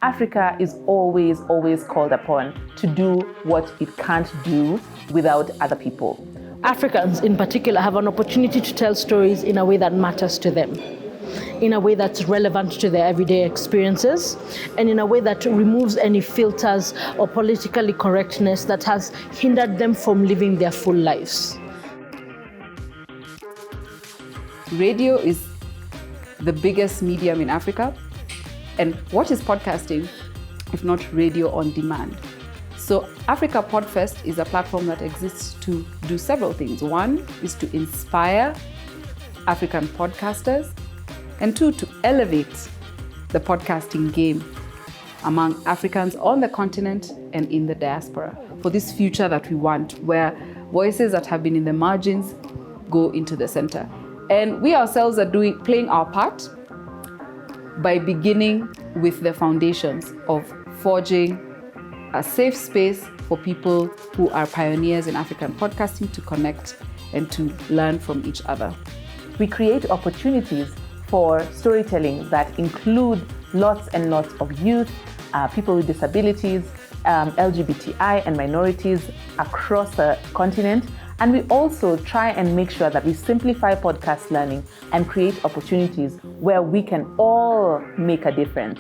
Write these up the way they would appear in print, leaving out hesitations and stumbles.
Africa is always called upon to do what it can't do without other people. Africans in particular have an opportunity to tell stories in a way that matters to them, in a way that's relevant to their everyday experiences, and in a way that removes any filters or politically correctness that has hindered them from living their full lives. Radio is the biggest medium in Africa. And what is podcasting if not radio on demand? So Africa Podfest is a platform that exists to do several things. One is to inspire African podcasters, and two, to elevate the podcasting game among Africans on the continent and in the diaspora for this future that we want, where voices that have been in the margins go into the center. And we ourselves are playing our part by beginning with the foundations of forging a safe space for people who are pioneers in African podcasting to connect and to learn from each other. We create opportunities for storytelling that include lots and lots of youth, people with disabilities, LGBTI and minorities across the continent. And we also try and make sure that we simplify podcast learning and create opportunities where we can all make a difference.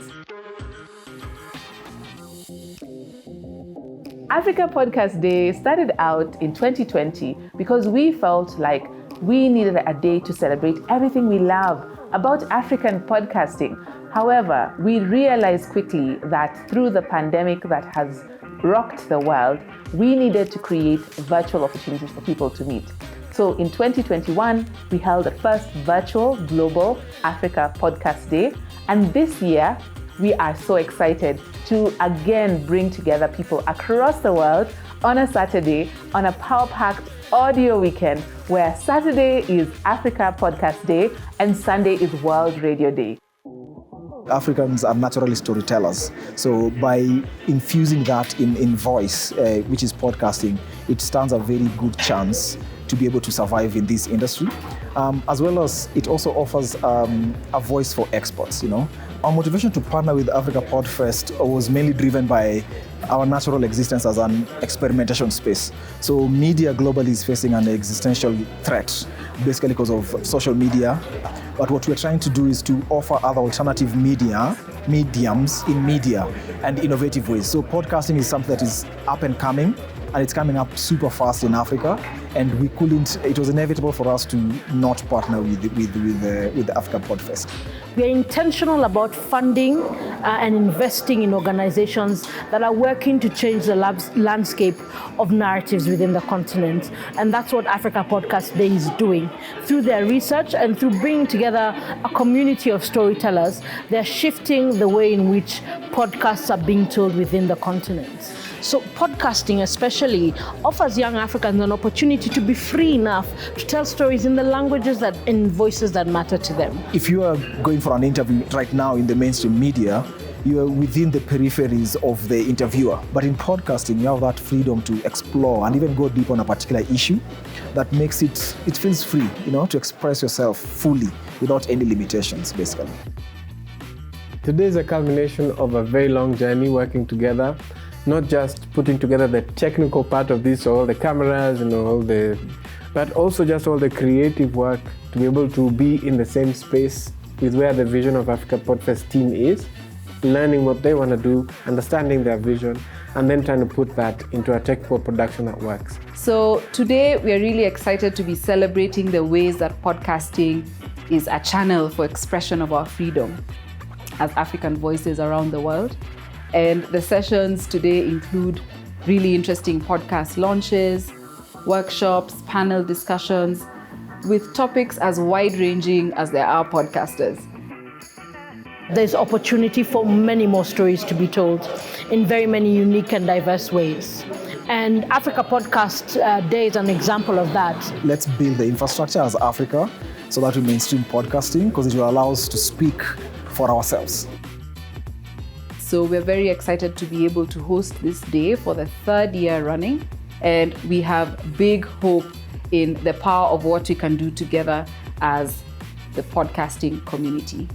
Africa Podcast Day started out in 2020 because we felt like we needed a day to celebrate everything we love about African podcasting. However, we realized quickly that through the pandemic that has rocked the world, we needed to create virtual opportunities for people to meet. So in 2021, we held the first virtual global Africa Podcast Day. And this year, we are so excited to again bring together people across the world on a Saturday on a power-packed audio weekend where Saturday is Africa Podcast Day and Sunday is World Radio Day. Africans are naturally storytellers. So by infusing that in voice, which is podcasting, it stands a very good chance to be able to survive in this industry. As well as it also offers a voice for experts, you know. Our motivation to partner with Africa Podfest was mainly driven by our natural existence as an experimentation space. So media globally is facing an existential threat, basically because of social media. But what we're trying to do is to offer other alternative mediums in media and innovative ways. So podcasting is something that is up and coming, and it's coming up super fast in Africa. And it was inevitable for us to not partner with the Africa Podfest. We are intentional about funding and investing in organizations that are working to change the landscape of narratives within the continent. And that's what Africa Podcast Day is doing. Through their research and through bringing together a community of storytellers, they're shifting the way in which podcasts are being told within the continent. So podcasting especially offers young Africans an opportunity to be free enough to tell stories in the languages and voices that matter to them. If you are going for an interview right now in the mainstream media, you are within the peripheries of the interviewer. But in podcasting, you have that freedom to explore and even go deep on a particular issue that makes it feels free, you know, to express yourself fully without any limitations, basically. Today is a culmination of a very long journey working together. Not just putting together the technical part of this, all the cameras and but also just all the creative work to be able to be in the same space with where the vision of Africa Podfest team is, learning what they want to do, understanding their vision, and then trying to put that into a technical production that works. So today we are really excited to be celebrating the ways that podcasting is a channel for expression of our freedom as African voices around the world. And the sessions today include really interesting podcast launches, workshops, panel discussions, with topics as wide-ranging as there are podcasters. There's opportunity for many more stories to be told in very many unique and diverse ways. And Africa Podcast Day is an example of that. Let's build the infrastructure as Africa so that we mainstream podcasting, because it will allow us to speak for ourselves. So we're very excited to be able to host this day for the third year running. And we have big hope in the power of what we can do together as the podcasting community.